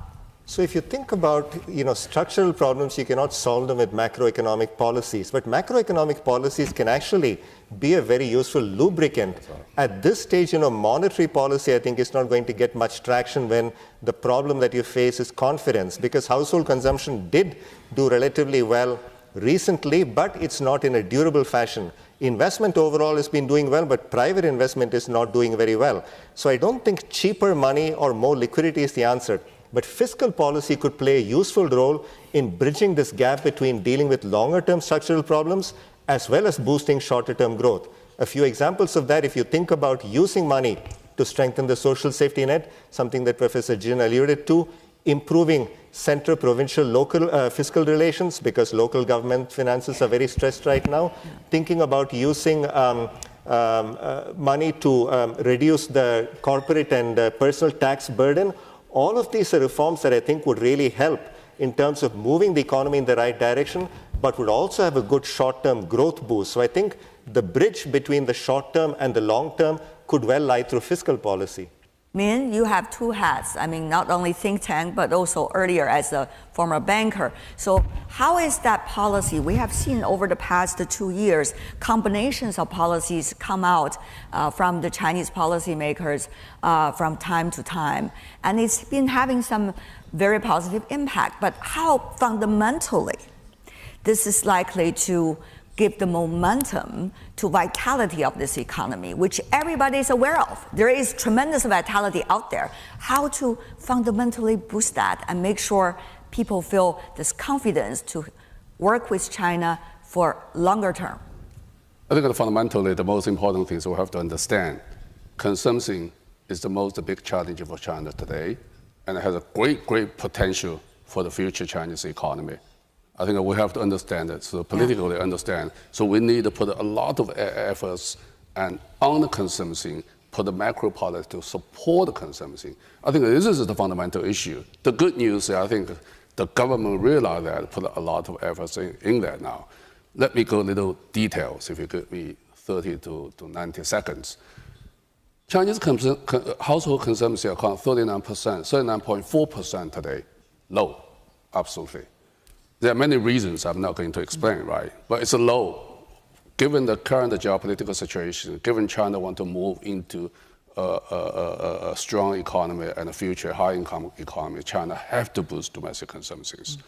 So if you think about structural problems, you cannot solve them with macroeconomic policies. But macroeconomic policies can actually be a very useful lubricant. At this stage, monetary policy, I think, is not going to get much traction when the problem that you face is confidence, because household consumption did do relatively well recently, but it's not in a durable fashion. Investment overall has been doing well, but private investment is not doing very well. So I don't think cheaper money or more liquidity is the answer. But fiscal policy could play a useful role in bridging this gap between dealing with longer-term structural problems as well as boosting shorter-term growth. A few examples of that, if you think about using money to strengthen the social safety net, something that Professor Jin alluded to, improving center-provincial local fiscal relations, because local government finances are very stressed right now, thinking about using money to reduce the corporate and personal tax burden. All of these are reforms that I think would really help in terms of moving the economy in the right direction, but would also have a good short-term growth boost. So I think the bridge between the short-term and the long-term could well lie through fiscal policy. Min, you have two hats. I mean, not only think tank, but also earlier as a former banker. So how is that policy? We have seen over the past 2 years, combinations of policies come out from the Chinese policymakers from time to time. And it's been having some very positive impact. But how fundamentally this is likely to give the momentum to vitality of this economy, which everybody is aware of. There is tremendous vitality out there. How to fundamentally boost that and make sure people feel this confidence to work with China for longer term? I think that fundamentally the most important things we have to understand, consumption is the most big challenge for China today, and it has a great potential for the future Chinese economy. I think we have to understand it, so politically understand. So we need to put a lot of efforts and on the consumption, put the macro policy to support the consumption. I think this is the fundamental issue. The good news is I think the government realized that, put a lot of efforts in that now. Let me go a little details, if you give me 30 to 90 seconds. Chinese household consumption account 39%, 39.4% today. Low, absolutely. There are many reasons I'm not going to explain, right? But it's a low. Given the current geopolitical situation, given China want to move into a strong economy and a future high-income economy, China have to boost domestic consumptions.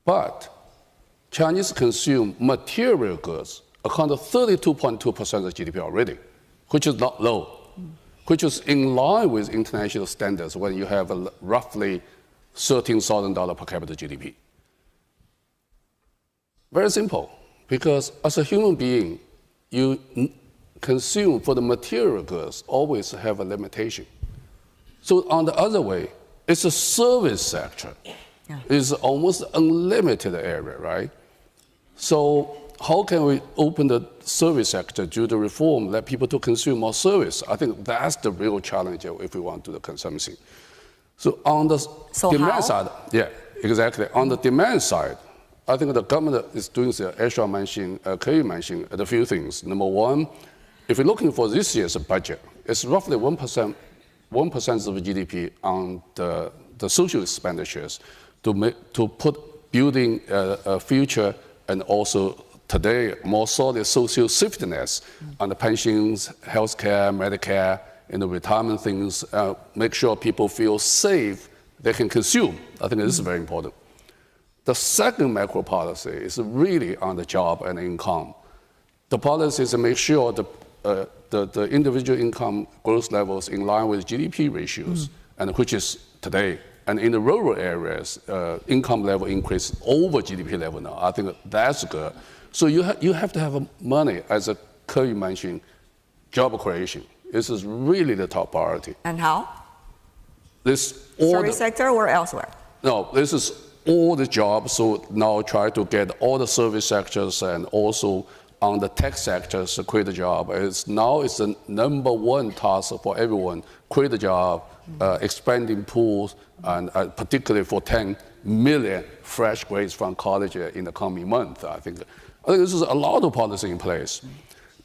But Chinese consume material goods account for 32.2% of GDP already, which is not low, which is in line with international standards when you have a roughly $13,000 per capita GDP. Very simple, because as a human being, you consume for the material goods always have a limitation. So on the other way, it's a service sector. It's almost unlimited area, right? So how can we open the service sector due to reform, let people to consume more service? I think that's the real challenge if we want to do the consumption. So on the demand side, yeah, exactly. On the demand side, I think the government is doing, as I mentioned, Kei mentioned a few things. Number one, if you're looking for this year's budget, it's roughly 1% of the GDP on the social expenditures to put building a future and also today more solid social safety nets on the pensions, healthcare, Medicare, and the retirement things, make sure people feel safe, they can consume. I think this is very important. The second macro policy is really on the job and income. The policy is to make sure the individual income growth levels in line with GDP ratios, and which is today. And in the rural areas, income level increase over GDP level now. I think that's good. So you have to have money, as Kei mentioned, job creation. This is really the top priority. And how? This service sector or elsewhere? No, this is all the jobs. So now try to get all the service sectors and also on the tech sectors to create a job. It's the number one task for everyone, create a job, expanding pools, and particularly for 10 million fresh graduates from college in the coming month. I think this is a lot of policy in place.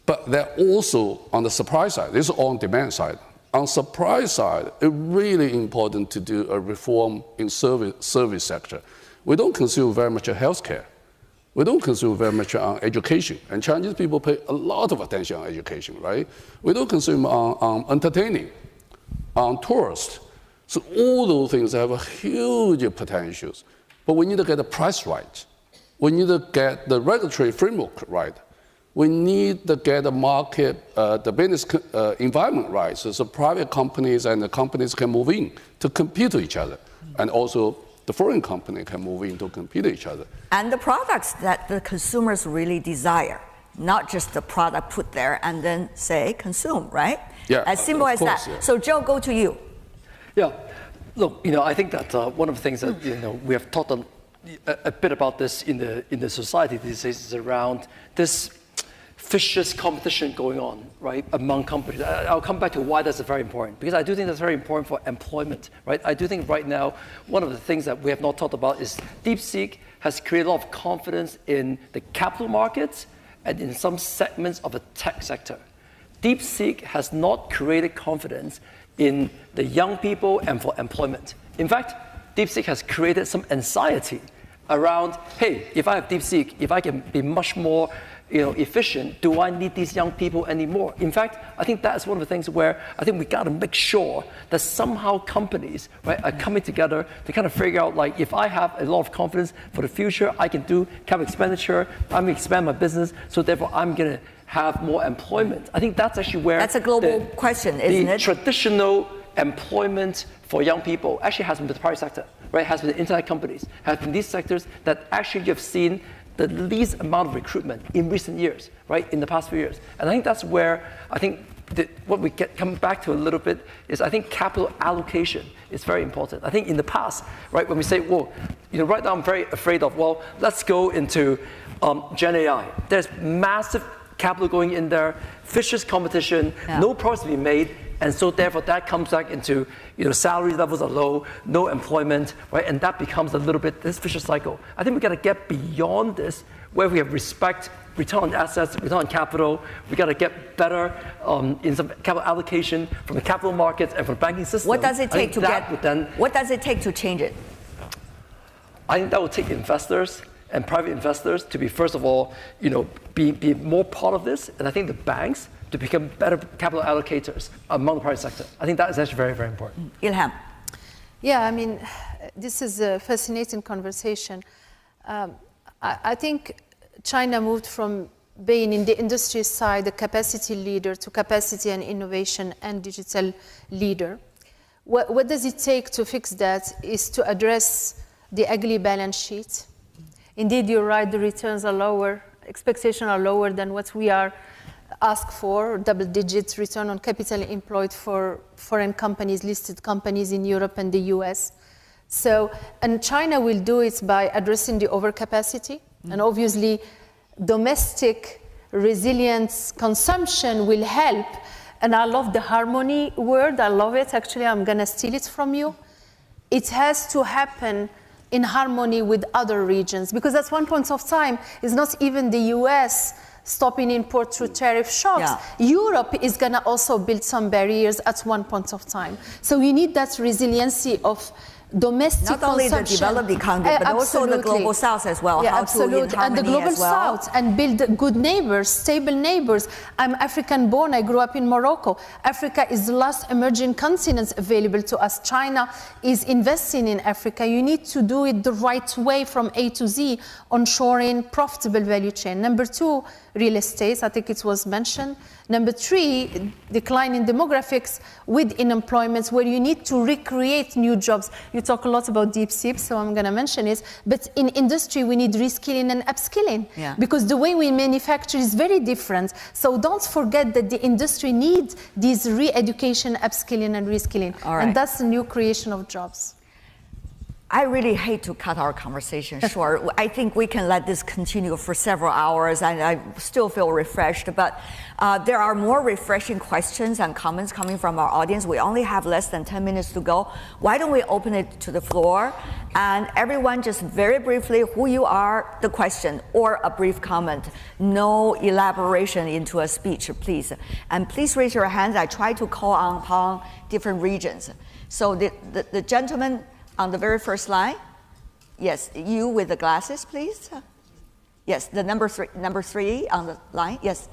But they're also on the supply side. This is on demand side. On supply side, it's really important to do a reform in service sector. We don't consume very much healthcare. We don't consume very much on education. And Chinese people pay a lot of attention on education, right? We don't consume on entertaining, on tourists. So all those things have a huge potentials. But we need to get the price right. We need to get the regulatory framework right. We need to get the market, the business environment right, so private companies and the companies can move in to compete with each other. And also the foreign company can move in to compete with each other. And the products that the consumers really desire, not just the product put there and then say consume, right? Yeah, as simple as course, that. Yeah. So Joe, go to you. Yeah, look, I think that one of the things that we have talked a bit about this in the society these days is around this vicious competition going on, right, among companies. I'll come back to why that's very important, because I do think that's very important for employment, right? I do think right now, one of the things that we have not talked about is DeepSeek has created a lot of confidence in the capital markets and in some segments of the tech sector. DeepSeek has not created confidence in the young people and for employment. In fact, DeepSeek has created some anxiety around, hey, if I have DeepSeek, if I can be much more efficient, do I need these young people anymore? In fact, I think that's one of the things where I think we got to make sure that somehow companies, right, are coming together to kind of figure out, like, if I have a lot of confidence for the future, I can do capital expenditure, I'm going to expand my business, so therefore I'm going to have more employment. I think that's actually where that's a global question, isn't it? The traditional employment for young people actually has been the private sector, right? Has been the internet companies, has been these sectors that actually you have seen the least amount of recruitment in recent years, right? In the past few years. And I think that's where I think what we come back to a little bit is I think capital allocation is very important. I think in the past, right, when we say, well, right now I'm very afraid of, well, let's go into Gen AI. There's massive capital going in there, vicious competition, no profits to be made, and so therefore that comes back into salary levels are low, no employment, right? And that becomes a little bit this vicious cycle. I think we got to get beyond this, where we have respect, return on assets, return on capital. We got to get better in some capital allocation from the capital markets and from the banking system. What does it take what does it take to change it? I think that will take investors and private investors to be, first of all, be more part of this, and I think the banks to become better capital allocators among the private sector. I think that is actually very, very important. Ilham. Yeah, I mean, this is a fascinating conversation. I think China moved from being in the industry side, the capacity leader, to capacity and innovation and digital leader. What does it take to fix that is to address the ugly balance sheet. Indeed, you're right, the returns are lower, expectations are lower than what we are asked for, double-digit return on capital employed for foreign companies, listed companies in Europe and the US. And China will do it by addressing the overcapacity, and obviously domestic resilience consumption will help. And I love the harmony word, I love it, actually I'm gonna steal it from you. It has to happen in harmony with other regions, because at one point of time, it's not even the US stopping import through tariff shocks. Europe is going to also build some barriers at one point of time. So we need that resiliency of domestic not only the developed economy, but also the global south as well. Yeah, how absolutely. To and the global south, and build good neighbors, stable neighbors. I'm African born, I grew up in Morocco. Africa is the last emerging continent available to us. China is investing in Africa. You need to do it the right way from A to Z, onshoring profitable value chain. Number two, real estate, I think it was mentioned. Number three, decline in demographics with unemployment, where you need to recreate new jobs. You talk a lot about deep sleep, so I'm going to mention it. But in industry, we need reskilling and upskilling, because the way we manufacture is very different. So don't forget that the industry needs these re-education, upskilling, and reskilling. And that's the new creation of jobs. I really hate to cut our conversation short. I think we can let this continue for several hours, and I still feel refreshed. But there are more refreshing questions and comments coming from our audience. We only have less than 10 minutes to go. Why don't we open it to the floor? And everyone just very briefly, who you are, the question, or a brief comment. No elaboration into a speech, please. And please raise your hands. I try to call upon different regions. So the gentleman on the very first line. Yes, you with the glasses, please. Yes, the number three on the line. Yes.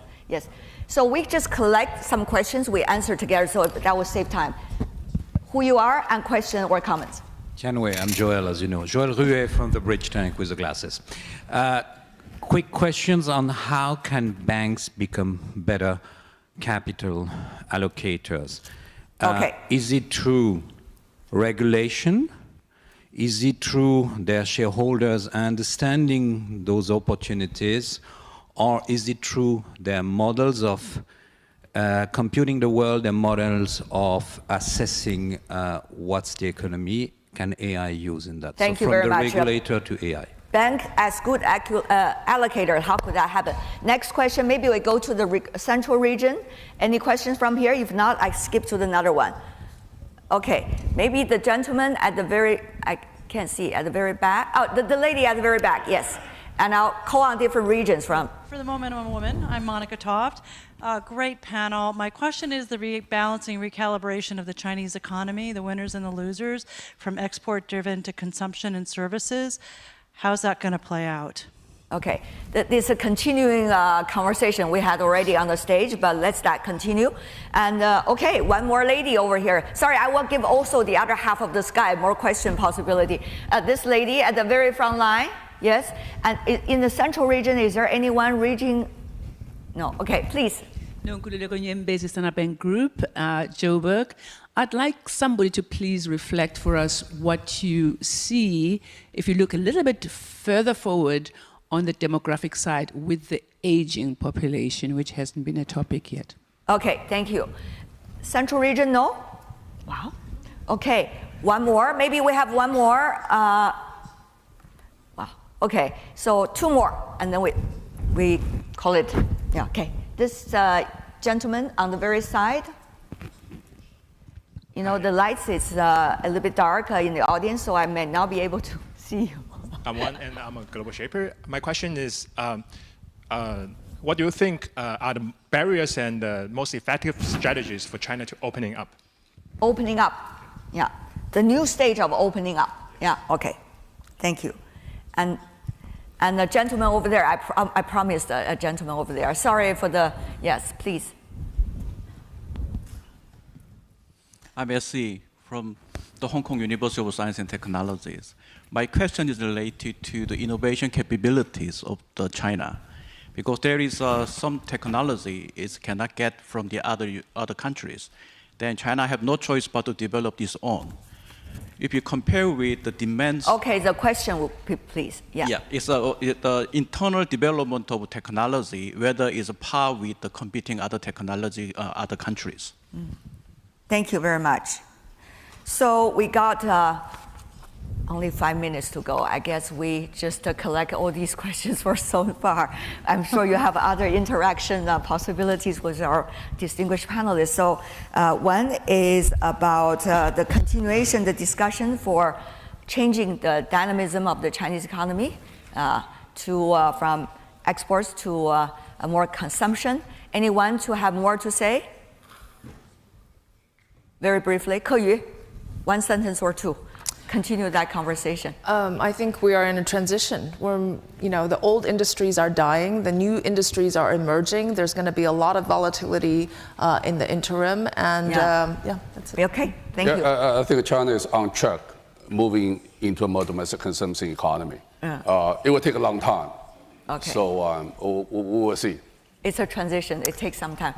So we just collect some questions, we answer together, so that will save time. Who you are and question or comments. Tianwei, I'm Joël, as you know. Joël Ruet from the Bridge Tank with the glasses. Quick questions on how can banks become better capital allocators? Okay. Is it through regulation? Is it through their shareholders understanding those opportunities, or is it through their models of computing the world, their models of assessing what's the economy? Can AI use in that? Thank you very much. From the regulator to AI. Bank as good allocator, how could that happen? Next question, maybe we go to the central region. Any questions from here? If not, I skip to another one. Okay, maybe the gentleman at the very, I can't see, at the very back. Oh, the lady at the very back, yes. And I'll call on different regions from. For the moment, I'm a woman. I'm Monica Toft. Great panel. My question is the rebalancing, recalibration of the Chinese economy, the winners and the losers, from export-driven to consumption and services. How's that going to play out? Okay, this is a continuing conversation we had already on the stage, but let's that continue. And okay, one more lady over here. Sorry, I will give also the other half of the sky more question possibility. This lady at the very front line, yes? And in the central region, is there anyone reading? No, okay, please. Group, Joburg. I'd like somebody to please reflect for us what you see if you look a little bit further forward on the demographic side with the aging population, which hasn't been a topic yet. Okay, thank you. Central region, no? Wow. Okay, one more. Maybe we have one more. Wow. Okay, so two more, and then we call it. Yeah. Okay. This gentleman on the very side. You know, the lights is a little bit dark in the audience, so I may not be able to see you. I'm one, and I'm a global shaper. My question is, what do you think are the barriers and the most effective strategies for China to opening up? Opening up, yeah. The new stage of opening up, yeah, okay. Thank you. And the gentleman over there, I promised a gentleman over there. Sorry for the, yes, please. I'm S.C. from the Hong Kong University of Science and Technologies. My question is related to the innovation capabilities of the China, because there is some technology it cannot get from the other countries. Then China have no choice but to develop its own. If you compare with the demands... Okay, the question, please. Yeah. Yeah, it's the internal development of technology, whether it's a par with the competing other technology, other countries. Thank you very much. So we got only 5 minutes to go. I guess we just collect all these questions for so far. I'm sure you have other interaction possibilities with our distinguished panelists. So one is about the continuation, the discussion for changing the dynamism of the Chinese economy from exports to more consumption. Anyone to have more to say? Very briefly, Ke Yu, one sentence or two. Continue that conversation. I think we are in a transition where, you know, the old industries are dying, the new industries are emerging. There's going to be a lot of volatility in the interim, and yeah, that's it. Okay, thank you. I think China is on track, moving into a more domestic consumption economy. It will take a long time. Okay. So we will see. It's a transition. It takes some time.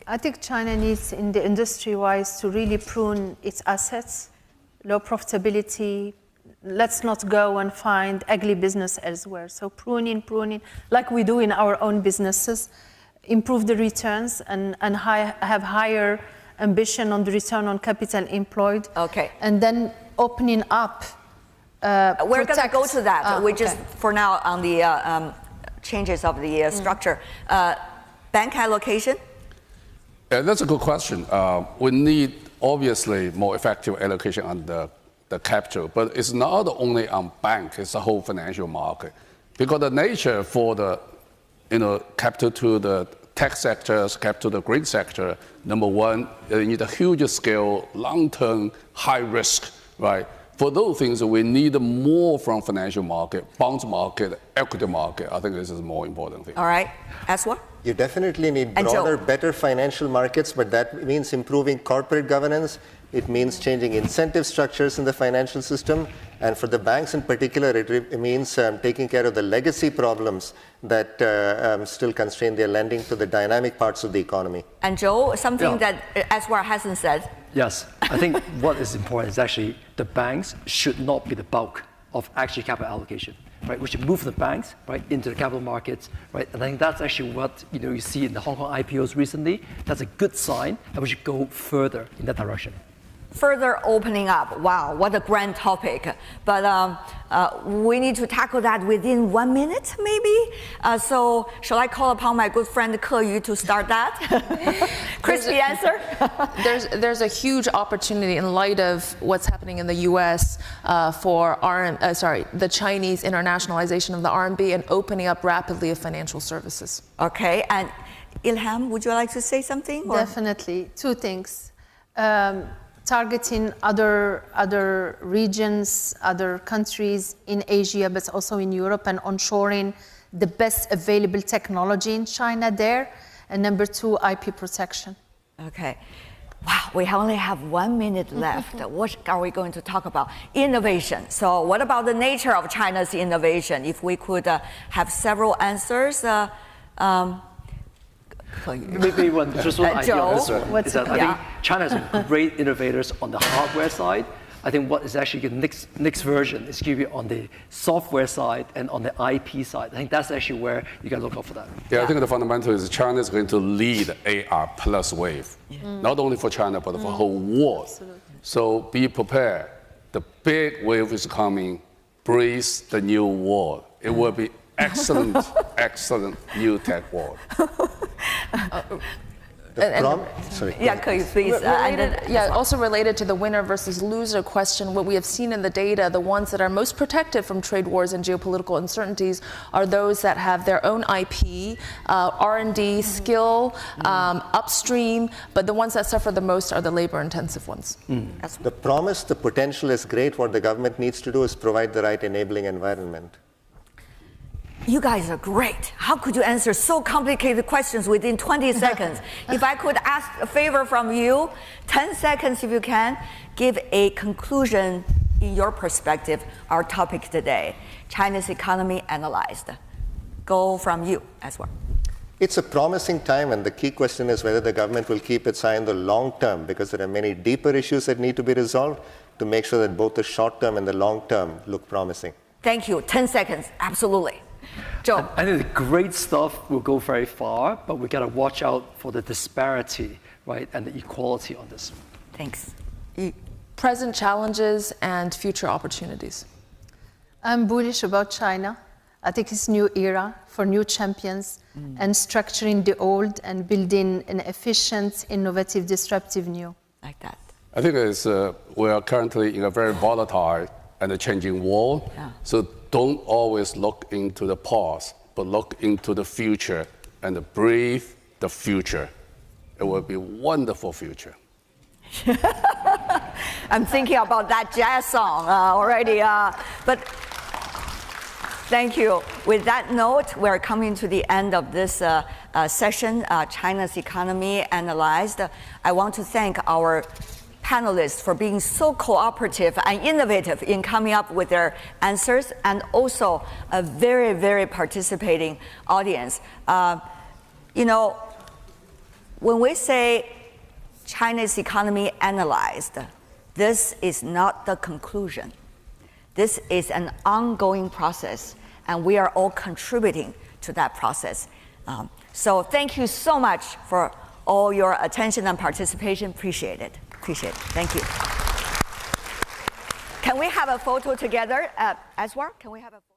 I think China needs, in the industry-wise, to really prune its assets, low profitability. Let's not go and find ugly business elsewhere. So pruning, like we do in our own businesses, improve the returns and have higher ambition on the return on capital employed. Okay. And then opening up. We're going to go to that. We okay. just, for now, on the changes of the structure. Bank allocation? That's a good question. We need, obviously, more effective allocation on the capital, but it's not only on bank, it's the whole financial market. Because the nature for the capital to the tech sectors, capital to the green sector, number one, you need a huge scale, long-term, high risk, right? For those things, we need more from financial market, bonds market, equity market. I think this is a more important thing. All right. Aswa? You definitely need broader, better financial markets, but that means improving corporate governance. It means changing incentive structures in the financial system. And for the banks in particular, it means taking care of the legacy problems that still constrain their lending to the dynamic parts of the economy. And Joe, something that Aswar hasn't said. Yes, I think what is important is actually the banks should not be the bulk of actually capital allocation. Right, we should move the banks right into the capital markets, right, and I think that's actually what you see in the Hong Kong IPOs recently. That's a good sign, and we should go further in that direction. Further opening up. Wow, what a grand topic. But we need to tackle that within 1 minute, maybe. So shall I call upon my good friend Ke Yu to start that? Crispy answer. There's a huge opportunity in light of what's happening in the U.S. For the Chinese internationalization of the RMB and opening up rapidly of financial services. Okay, and Ilham, would you like to say something? Definitely, two things. targeting other regions, other countries in Asia, but also in Europe, and onshoring the best available technology in China there. And number 2, IP protection. Okay. Wow, we only have 1 minute left. What are we going to talk about? Innovation. So what about the nature of China's innovation? If we could have several answers. Maybe just one idea on this one is that I think Yeah. China has great innovators on the hardware side. I think what is actually the next version is going to be on the software side and on the IP side. I think that's actually where you got to look out for that. Yeah, I think the fundamental is China is going to lead AR plus wave, not only for China, but for the whole world. Absolutely. So be prepared. The big wave is coming. Brace the new world. It will be excellent, excellent new tech world. Sorry. Yeah, could you please? Also related to the winner versus loser question, what we have seen in the data, the ones that are most protected from trade wars and geopolitical uncertainties are those that have their own IP, R&D, skill, upstream, but the ones that suffer the most are the labor-intensive ones. The promise, the potential is great. What the government needs to do is provide the right enabling environment. You guys are great. How could you answer so complicated questions within 20 seconds? If I could ask a favor from you, 10 seconds if you can, give a conclusion in your perspective, our topic today, China's economy analyzed. Go from you as well. It's a promising time, and the key question is whether the government will keep its eye on the long term, because there are many deeper issues that need to be resolved to make sure that both the short term and the long term look promising. Thank you. 10 seconds. Absolutely. Joe. I think the great stuff will go very far, but we got to watch out for the disparity, right, and the equality on this. Thanks. Present challenges and future opportunities. I'm bullish about China. I think it's a new era for new champions and structuring the old and building an efficient, innovative, disruptive new. Like that. I think we are currently in a very volatile and a changing world. Yeah. So don't always look into the past, but look into the future and breathe the future. It will be a wonderful future. I'm thinking about that jazz song already. But thank you. With that note, we're coming to the end of this session, China's Economy Analyzed. I want to thank our panelists for being so cooperative and innovative in coming up with their answers, and also a very, very participating audience. You know, when we say China's economy analyzed, this is not the conclusion. This is an ongoing process, and we are all contributing to that process. So thank you so much for all your attention and participation. Appreciate it. Appreciate it. Thank you. Can we have a photo together? Aswar, can we have a photo?